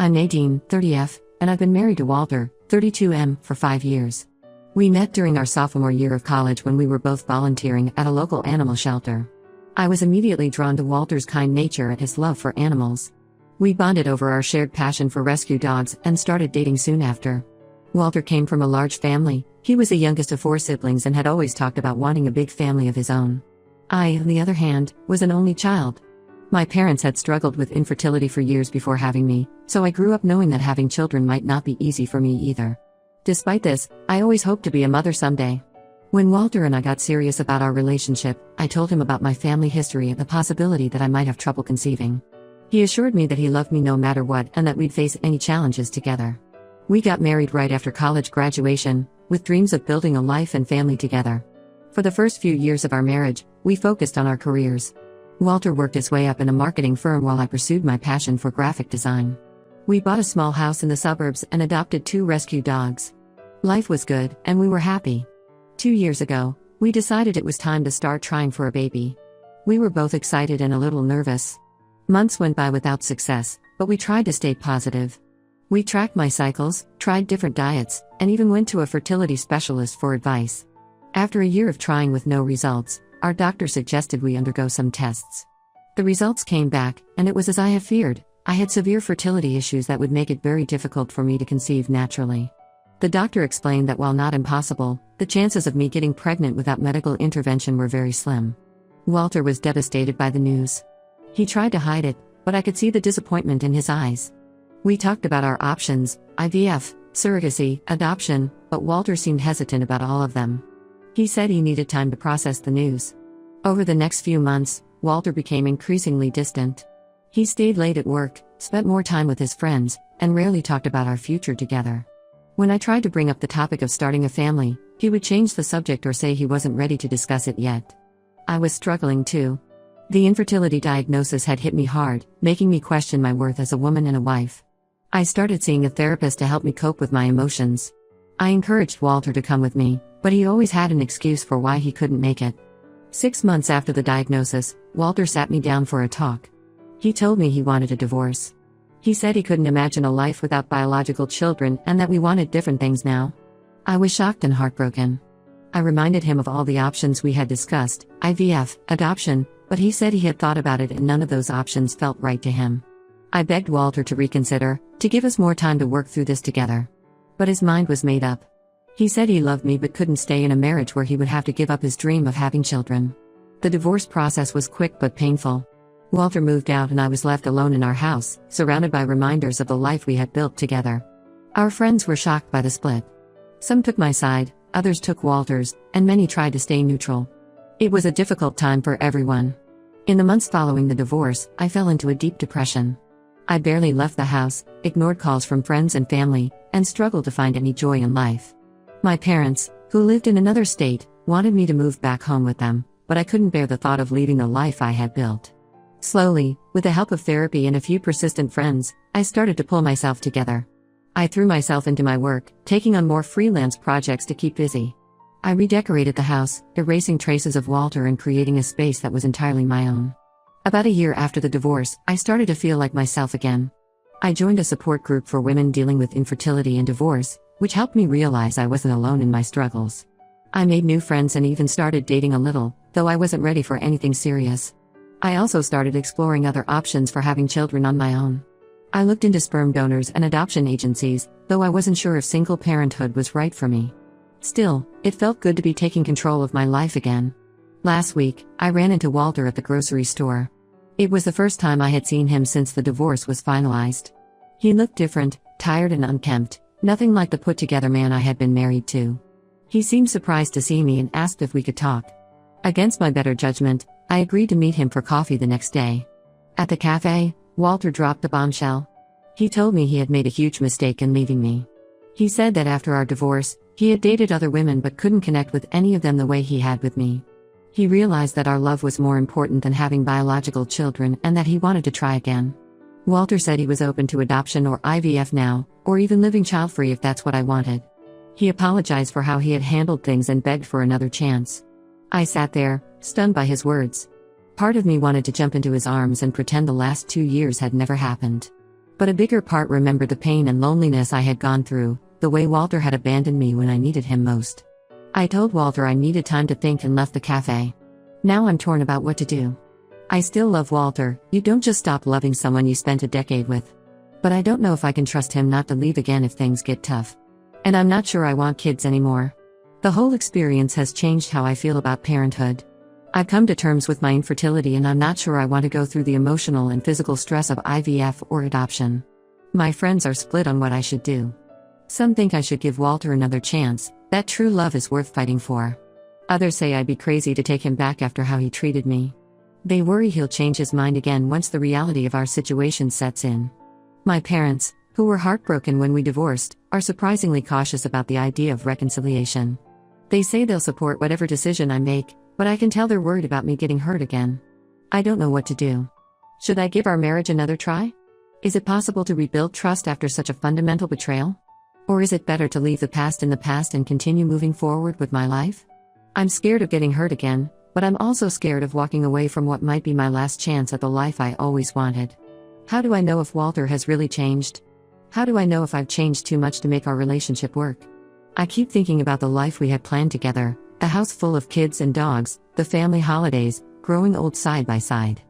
I'm Nadine, 30F, and I've been married to Walter, 32M, for 5 years. We met during our sophomore year of college when we were both volunteering at a local animal shelter. I was immediately drawn to Walter's kind nature and his love for animals. We bonded over our shared passion for rescue dogs and started dating soon after. Walter came from a large family. He was the youngest of 4 siblings and had always talked about wanting a big family of his own. I, on the other hand, was an only child. My parents had struggled with infertility for years before having me, so I grew up knowing that having children might not be easy for me either. Despite this, I always hoped to be a mother someday. When Walter and I got serious about our relationship, I told him about my family history and the possibility that I might have trouble conceiving. He assured me that he loved me no matter what and that we'd face any challenges together. We got married right after college graduation, with dreams of building a life and family together. For the first few years of our marriage, we focused on our careers. Walter worked his way up in a marketing firm while I pursued my passion for graphic design. We bought a small house in the suburbs and adopted 2 rescue dogs. Life was good, and we were happy. 2 years ago, we decided it was time to start trying for a baby. We were both excited and a little nervous. Months went by without success, but we tried to stay positive. We tracked my cycles, tried different diets, and even went to a fertility specialist for advice. After a year of trying with no results, our doctor suggested we undergo some tests. The results came back, and it was as I had feared. I had severe fertility issues that would make it very difficult for me to conceive naturally. The doctor explained that while not impossible, the chances of me getting pregnant without medical intervention were very slim. Walter was devastated by the news. He tried to hide it, but I could see the disappointment in his eyes. We talked about our options, IVF, surrogacy, adoption, but Walter seemed hesitant about all of them. He said he needed time to process the news. Over the next few months, Walter became increasingly distant. He stayed late at work, spent more time with his friends, and rarely talked about our future together. When I tried to bring up the topic of starting a family, he would change the subject or say he wasn't ready to discuss it yet. I was struggling too. The infertility diagnosis had hit me hard, making me question my worth as a woman and a wife. I started seeing a therapist to help me cope with my emotions. I encouraged Walter to come with me, but he always had an excuse for why he couldn't make it. 6 months after the diagnosis, Walter sat me down for a talk. He told me he wanted a divorce. He said he couldn't imagine a life without biological children and that we wanted different things now. I was shocked and heartbroken. I reminded him of all the options we had discussed, IVF, adoption, but he said he had thought about it and none of those options felt right to him. I begged Walter to reconsider, to give us more time to work through this together. But his mind was made up. He said he loved me but couldn't stay in a marriage where he would have to give up his dream of having children. The divorce process was quick but painful. Walter moved out and I was left alone in our house, surrounded by reminders of the life we had built together. Our friends were shocked by the split. Some took my side, others took Walter's, and many tried to stay neutral. It was a difficult time for everyone. In the months following the divorce, I fell into a deep depression. I barely left the house, ignored calls from friends and family, and struggled to find any joy in life. My parents, who lived in another state, wanted me to move back home with them, but I couldn't bear the thought of leaving the life I had built. Slowly, with the help of therapy and a few persistent friends, I started to pull myself together. I threw myself into my work, taking on more freelance projects to keep busy. I redecorated the house, erasing traces of Walter and creating a space that was entirely my own. About a year after the divorce, I started to feel like myself again. I joined a support group for women dealing with infertility and divorce, which helped me realize I wasn't alone in my struggles. I made new friends and even started dating a little, though I wasn't ready for anything serious. I also started exploring other options for having children on my own. I looked into sperm donors and adoption agencies, though I wasn't sure if single parenthood was right for me. Still, it felt good to be taking control of my life again. Last week, I ran into Walter at the grocery store. It was the first time I had seen him since the divorce was finalized. He looked different, tired and unkempt, nothing like the put-together man I had been married to. He seemed surprised to see me and asked if we could talk. Against my better judgment, I agreed to meet him for coffee the next day. At the cafe, Walter dropped a bombshell. He told me he had made a huge mistake in leaving me. He said that after our divorce, he had dated other women but couldn't connect with any of them the way he had with me. He realized that our love was more important than having biological children and that he wanted to try again. Walter said he was open to adoption or IVF now, or even living child-free if that's what I wanted. He apologized for how he had handled things and begged for another chance. I sat there, stunned by his words. Part of me wanted to jump into his arms and pretend the last 2 years had never happened. But a bigger part remembered the pain and loneliness I had gone through, the way Walter had abandoned me when I needed him most. I told Walter I needed time to think and left the cafe. Now I'm torn about what to do. I still love Walter. You don't just stop loving someone you spent a decade with. But I don't know if I can trust him not to leave again if things get tough. And I'm not sure I want kids anymore. The whole experience has changed how I feel about parenthood. I've come to terms with my infertility and I'm not sure I want to go through the emotional and physical stress of IVF or adoption. My friends are split on what I should do. Some think I should give Walter another chance, that true love is worth fighting for. Others say I'd be crazy to take him back after how he treated me. They worry he'll change his mind again once the reality of our situation sets in. My parents, who were heartbroken when we divorced, are surprisingly cautious about the idea of reconciliation. They say they'll support whatever decision I make, but I can tell they're worried about me getting hurt again. I don't know what to do. Should I give our marriage another try? Is it possible to rebuild trust after such a fundamental betrayal? Or is it better to leave the past in the past and continue moving forward with my life? I'm scared of getting hurt again, but I'm also scared of walking away from what might be my last chance at the life I always wanted. How do I know if Walter has really changed? How do I know if I've changed too much to make our relationship work? I keep thinking about the life we had planned together, a house full of kids and dogs, the family holidays, growing old side by side.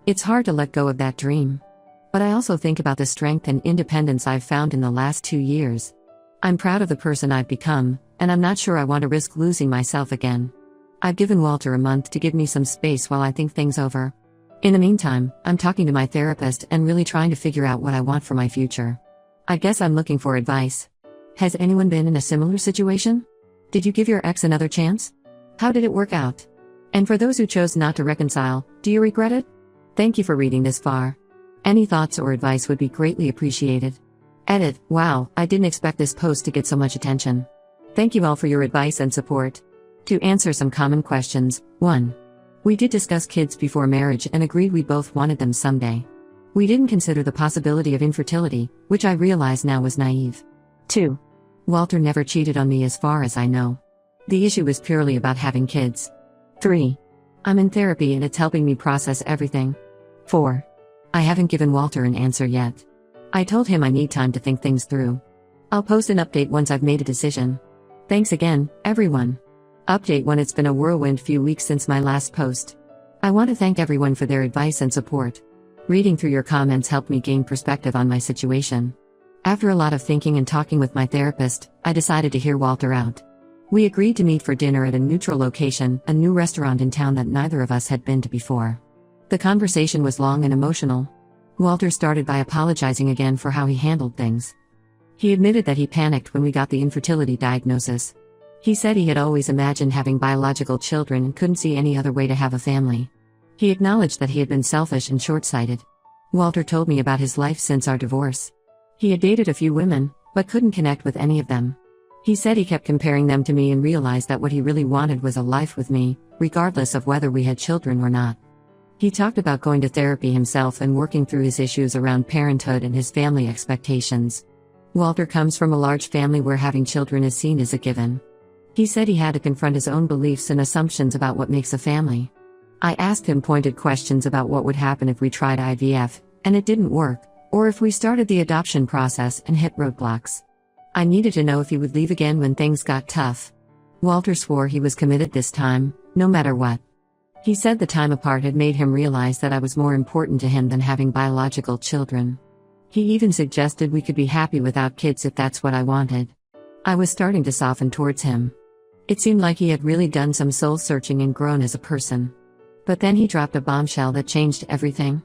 It's hard to let go of that dream. But I also think about the strength and independence I've found in the last 2 years. I'm proud of the person I've become, and I'm not sure I want to risk losing myself again. I've given Walter a month to give me some space while I think things over. In the meantime, I'm talking to my therapist and really trying to figure out what I want for my future. I guess I'm looking for advice. Has anyone been in a similar situation? Did you give your ex another chance? How did it work out? And for those who chose not to reconcile, do you regret it? Thank you for reading this far. Any thoughts or advice would be greatly appreciated. Edit. Wow, I didn't expect this post to get so much attention. Thank you all for your advice and support. To answer some common questions. 1. We did discuss kids before marriage and agreed we both wanted them someday. We didn't consider the possibility of infertility, which I realize now was naive. 2. Walter never cheated on me as far as I know. The issue was purely about having kids. 3. I'm in therapy and it's helping me process everything. 4. I haven't given Walter an answer yet. I told him I need time to think things through. I'll post an update once I've made a decision. Thanks again, everyone. Update 1. It's been a whirlwind few weeks since my last post. I want to thank everyone for their advice and support. Reading through your comments helped me gain perspective on my situation. After a lot of thinking and talking with my therapist, I decided to hear Walter out. We agreed to meet for dinner at a neutral location, a new restaurant in town that neither of us had been to before. The conversation was long and emotional. Walter started by apologizing again for how he handled things. He admitted that he panicked when we got the infertility diagnosis. He said he had always imagined having biological children and couldn't see any other way to have a family. He acknowledged that he had been selfish and short-sighted. Walter told me about his life since our divorce. He had dated a few women, but couldn't connect with any of them. He said he kept comparing them to me and realized that what he really wanted was a life with me, regardless of whether we had children or not. He talked about going to therapy himself and working through his issues around parenthood and his family expectations. Walter comes from a large family where having children is seen as a given. He said he had to confront his own beliefs and assumptions about what makes a family. I asked him pointed questions about what would happen if we tried IVF, and it didn't work, or if we started the adoption process and hit roadblocks. I needed to know if he would leave again when things got tough. Walter swore he was committed this time, no matter what. He said the time apart had made him realize that I was more important to him than having biological children. He even suggested we could be happy without kids if that's what I wanted. I was starting to soften towards him. It seemed like he had really done some soul-searching and grown as a person. But then he dropped a bombshell that changed everything.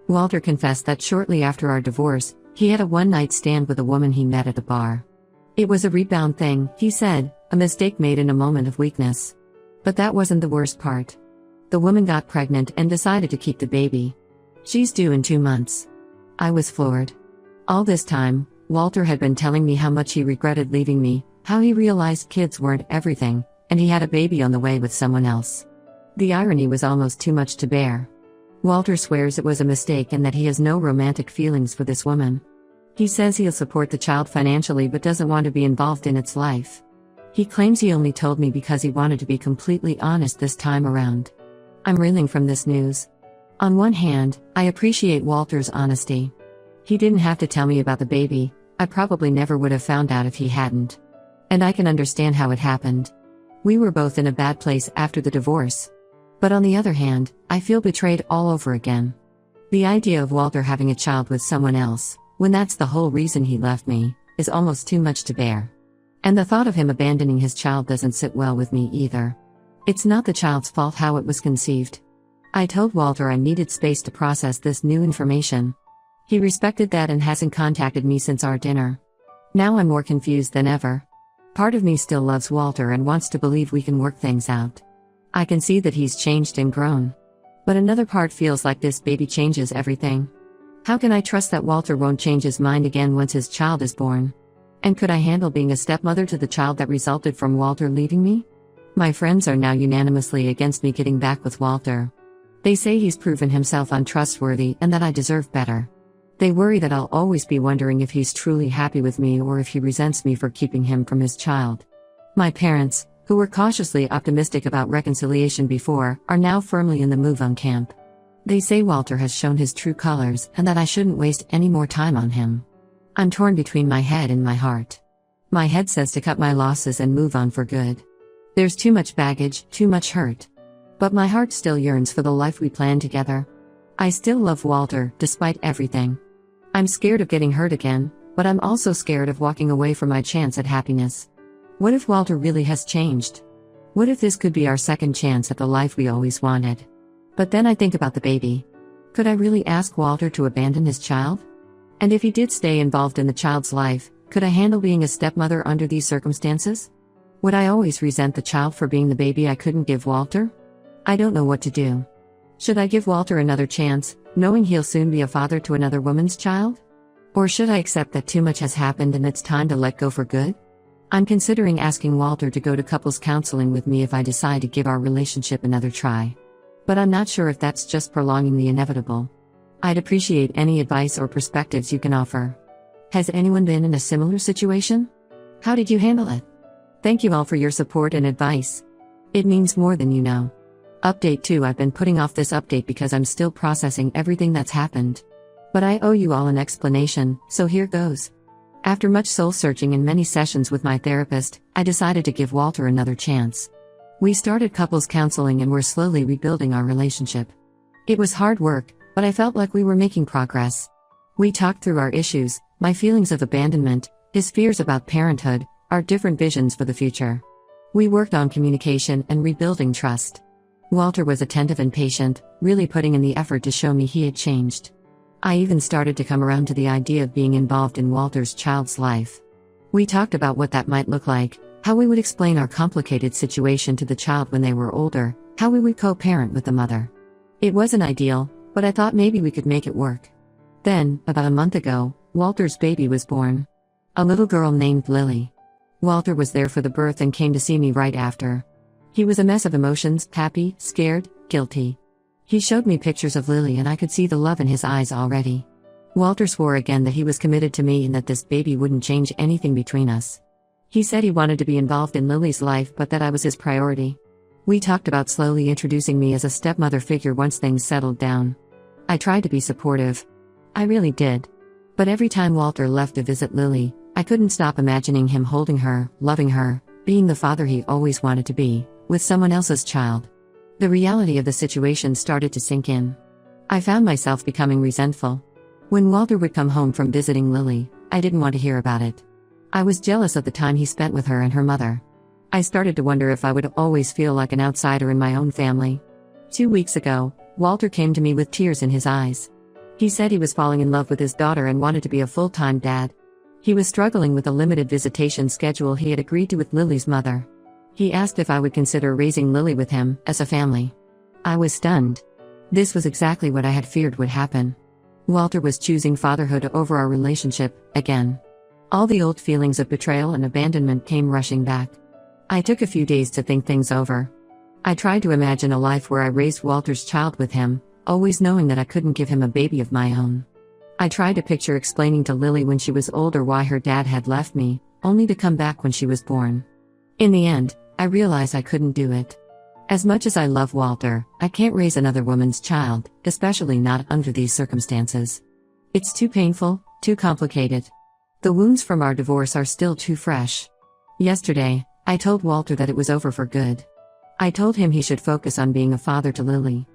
Walter confessed that shortly after our divorce, he had a one-night stand with a woman he met at a bar. It was a rebound thing, he said, a mistake made in a moment of weakness. But that wasn't the worst part. The woman got pregnant and decided to keep the baby. She's due in 2 months. I was floored. All this time, Walter had been telling me how much he regretted leaving me, how he realized kids weren't everything, and he had a baby on the way with someone else. The irony was almost too much to bear. Walter swears it was a mistake and that he has no romantic feelings for this woman. He says he'll support the child financially but doesn't want to be involved in its life. He claims he only told me because he wanted to be completely honest this time around. I'm reeling from this news. On one hand, I appreciate Walter's honesty. He didn't have to tell me about the baby. I probably never would have found out if he hadn't. And I can understand how it happened. We were both in a bad place after the divorce. But on the other hand, I feel betrayed all over again. The idea of Walter having a child with someone else, when that's the whole reason he left me, is almost too much to bear. And the thought of him abandoning his child doesn't sit well with me either. It's not the child's fault how it was conceived. I told Walter I needed space to process this new information. He respected that and hasn't contacted me since our dinner. Now I'm more confused than ever. Part of me still loves Walter and wants to believe we can work things out. I can see that he's changed and grown. But another part feels like this baby changes everything. How can I trust that Walter won't change his mind again once his child is born? And could I handle being a stepmother to the child that resulted from Walter leaving me? My friends are now unanimously against me getting back with Walter. They say he's proven himself untrustworthy and that I deserve better. They worry that I'll always be wondering if he's truly happy with me or if he resents me for keeping him from his child. My parents, who were cautiously optimistic about reconciliation before, are now firmly in the move-on camp. They say Walter has shown his true colors and that I shouldn't waste any more time on him. I'm torn between my head and my heart. My head says to cut my losses and move on for good. There's too much baggage, too much hurt. But my heart still yearns for the life we planned together. I still love Walter, despite everything. I'm scared of getting hurt again, but I'm also scared of walking away from my chance at happiness. What if Walter really has changed? What if this could be our second chance at the life we always wanted? But then I think about the baby. Could I really ask Walter to abandon his child? And if he did stay involved in the child's life, could I handle being a stepmother under these circumstances? Would I always resent the child for being the baby I couldn't give Walter? I don't know what to do. Should I give Walter another chance, knowing he'll soon be a father to another woman's child? Or should I accept that too much has happened and it's time to let go for good? I'm considering asking Walter to go to couples counseling with me if I decide to give our relationship another try. But I'm not sure if that's just prolonging the inevitable. I'd appreciate any advice or perspectives you can offer. Has anyone been in a similar situation? How did you handle it? Thank you all for your support and advice. It means more than you know. Update 2. I've been putting off this update because I'm still processing everything that's happened. But I owe you all an explanation, so here goes. After much soul-searching and many sessions with my therapist, I decided to give Walter another chance. We started couples counseling and we're slowly rebuilding our relationship. It was hard work, but I felt like we were making progress. We talked through our issues, my feelings of abandonment, his fears about parenthood, our different visions for the future. We worked on communication and rebuilding trust. Walter was attentive and patient, really putting in the effort to show me he had changed. I even started to come around to the idea of being involved in Walter's child's life. We talked about what that might look like, how we would explain our complicated situation to the child when they were older, how we would co-parent with the mother. It wasn't ideal, but I thought maybe we could make it work. Then, about a month ago, Walter's baby was born. A little girl named Lily. Walter was there for the birth and came to see me right after. He was a mess of emotions, happy, scared, guilty. He showed me pictures of Lily and I could see the love in his eyes already. Walter swore again that he was committed to me and that this baby wouldn't change anything between us. He said he wanted to be involved in Lily's life but that I was his priority. We talked about slowly introducing me as a stepmother figure once things settled down. I tried to be supportive. I really did. But every time Walter left to visit Lily, I couldn't stop imagining him holding her, loving her, being the father he always wanted to be, with someone else's child. The reality of the situation started to sink in. I found myself becoming resentful. When Walter would come home from visiting Lily, I didn't want to hear about it. I was jealous of the time he spent with her and her mother. I started to wonder if I would always feel like an outsider in my own family. 2 weeks ago, Walter came to me with tears in his eyes. He said he was falling in love with his daughter and wanted to be a full-time dad. He was struggling with a limited visitation schedule he had agreed to with Lily's mother. He asked if I would consider raising Lily with him, as a family. I was stunned. This was exactly what I had feared would happen. Walter was choosing fatherhood over our relationship, again. All the old feelings of betrayal and abandonment came rushing back. I took a few days to think things over. I tried to imagine a life where I raised Walter's child with him, always knowing that I couldn't give him a baby of my own. I tried to picture explaining to Lily when she was older why her dad had left me, only to come back when she was born. In the end, I realized I couldn't do it. As much as I love Walter, I can't raise another woman's child, especially not under these circumstances. It's too painful, too complicated. The wounds from our divorce are still too fresh. Yesterday, I told Walter that it was over for good. I told him he should focus on being a father to Lily.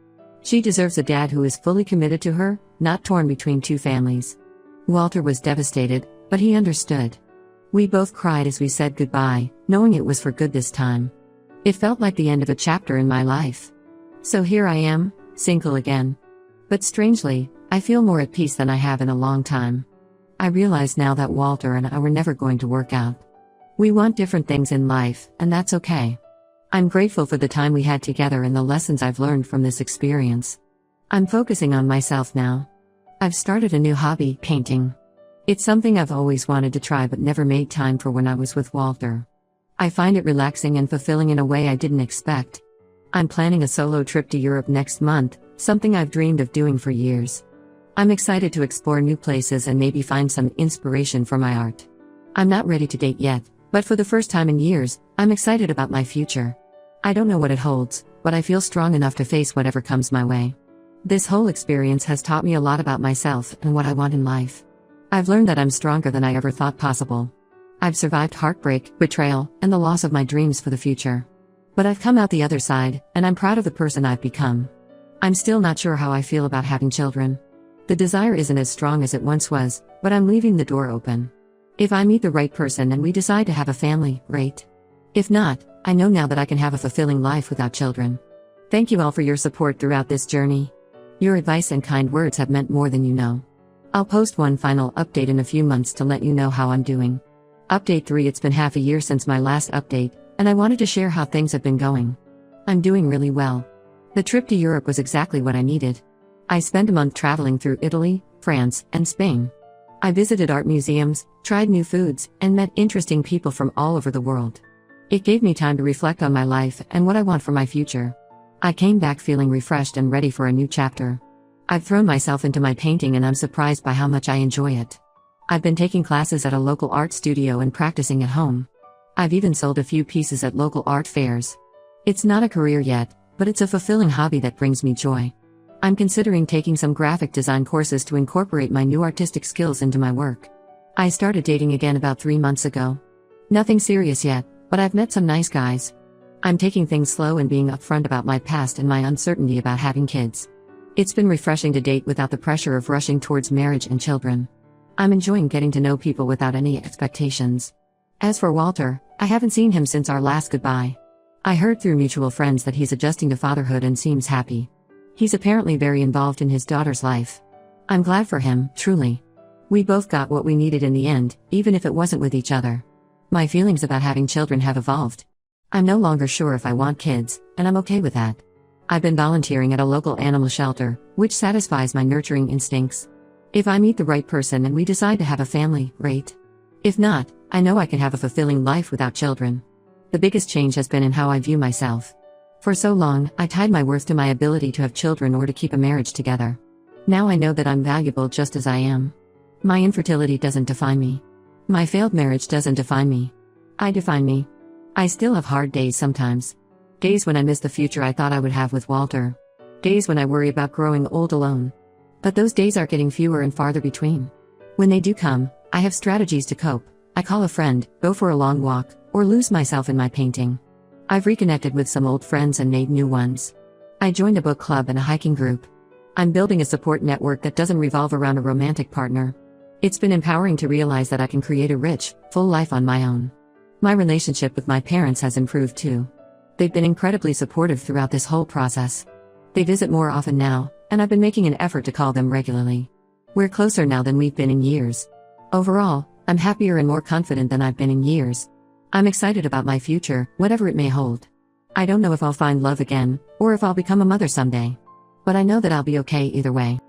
She deserves a dad who is fully committed to her, not torn between two families. Walter was devastated, but he understood. We both cried as we said goodbye, knowing it was for good this time. It felt like the end of a chapter in my life. So here I am, single again. But strangely, I feel more at peace than I have in a long time. I realize now that Walter and I were never going to work out. We want different things in life, and that's okay. I'm grateful for the time we had together and the lessons I've learned from this experience. I'm focusing on myself now. I've started a new hobby, painting. It's something I've always wanted to try but never made time for when I was with Walter. I find it relaxing and fulfilling in a way I didn't expect. I'm planning a solo trip to Europe next month, something I've dreamed of doing for years. I'm excited to explore new places and maybe find some inspiration for my art. I'm not ready to date yet, but for the first time in years, I'm excited about my future. I don't know what it holds, but I feel strong enough to face whatever comes my way. This whole experience has taught me a lot about myself and what I want in life. I've learned that I'm stronger than I ever thought possible. I've survived heartbreak, betrayal, and the loss of my dreams for the future. But I've come out the other side, and I'm proud of the person I've become. I'm still not sure how I feel about having children. The desire isn't as strong as it once was, but I'm leaving the door open. If I meet the right person and we decide to have a family, great. If not, I know now that I can have a fulfilling life without children. Thank you all for your support throughout this journey. Your advice and kind words have meant more than you know. I'll post one final update in a few months to let you know how I'm doing. Update 3. It's been half a year since my last update, and I wanted to share how things have been going. I'm doing really well. The trip to Europe was exactly what I needed. I spent a month traveling through Italy, France, and Spain. I visited art museums, tried new foods, and met interesting people from all over the world. It gave me time to reflect on my life and what I want for my future. I came back feeling refreshed and ready for a new chapter. I've thrown myself into my painting and I'm surprised by how much I enjoy it. I've been taking classes at a local art studio and practicing at home. I've even sold a few pieces at local art fairs. It's not a career yet, but it's a fulfilling hobby that brings me joy. I'm considering taking some graphic design courses to incorporate my new artistic skills into my work. I started dating again about 3 months ago. Nothing serious yet, but I've met some nice guys. I'm taking things slow and being upfront about my past and my uncertainty about having kids. It's been refreshing to date without the pressure of rushing towards marriage and children. I'm enjoying getting to know people without any expectations. As for Walter, I haven't seen him since our last goodbye. I heard through mutual friends that he's adjusting to fatherhood and seems happy. He's apparently very involved in his daughter's life. I'm glad for him, truly. We both got what we needed in the end, even if it wasn't with each other. My feelings about having children have evolved. I'm no longer sure if I want kids, and I'm okay with that. I've been volunteering at a local animal shelter, which satisfies my nurturing instincts. If I meet the right person and we decide to have a family, great. If not, I know I can have a fulfilling life without children. The biggest change has been in how I view myself. For so long, I tied my worth to my ability to have children or to keep a marriage together. Now I know that I'm valuable just as I am. My infertility doesn't define me. My failed marriage doesn't define me. I define me. I still have hard days sometimes. Days when I miss the future I thought I would have with Walter. Days when I worry about growing old alone. But those days are getting fewer and farther between. When they do come, I have strategies to cope. I call a friend, go for a long walk, or lose myself in my painting. I've reconnected with some old friends and made new ones. I joined a book club and a hiking group. I'm building a support network that doesn't revolve around a romantic partner. It's been empowering to realize that I can create a rich, full life on my own. My relationship with my parents has improved too. They've been incredibly supportive throughout this whole process. They visit more often now, and I've been making an effort to call them regularly. We're closer now than we've been in years. Overall, I'm happier and more confident than I've been in years. I'm excited about my future, whatever it may hold. I don't know if I'll find love again, or if I'll become a mother someday. But I know that I'll be okay either way.